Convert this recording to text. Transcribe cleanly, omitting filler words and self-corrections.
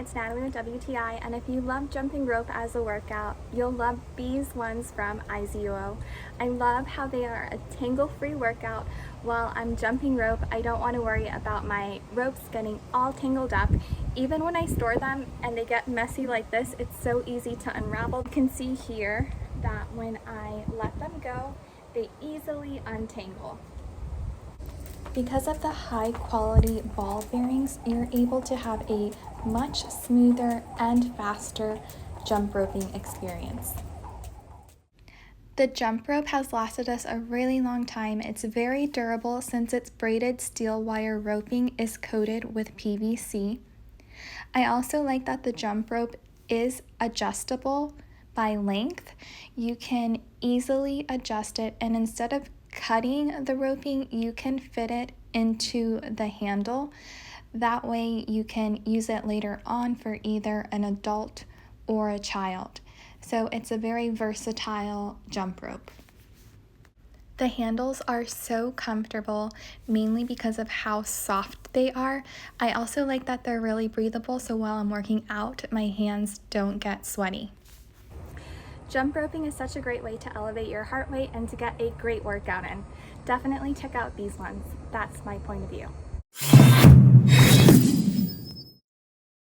it's Natalie with WTI, and if you love jumping rope as a workout, you'll love these ones from AIZIYUO. I love how they are a tangle-free workout. While I'm jumping rope, I don't want to worry about my ropes getting all tangled up. Even when I store them and they get messy like this, it's so easy to unravel. You can see here that when I let them go, they easily untangle. Because of the high quality ball bearings, you're able to have a much smoother and faster jump roping experience. The jump rope has lasted us a really long time. It's very durable since its braided steel wire roping is coated with PVC. I also like that the jump rope is adjustable by length. You can easily adjust it, and instead of cutting the roping, you can fit it into the handle. That way you can use it later on for either an adult or a child. So it's a very versatile jump rope. The handles are so comfortable, mainly because of how soft they are. I also like that they're really breathable, so while I'm working out, my hands don't get sweaty. Jump roping is such a great way to elevate your heart rate and to get a great workout in. Definitely check out these ones. That's my point of view.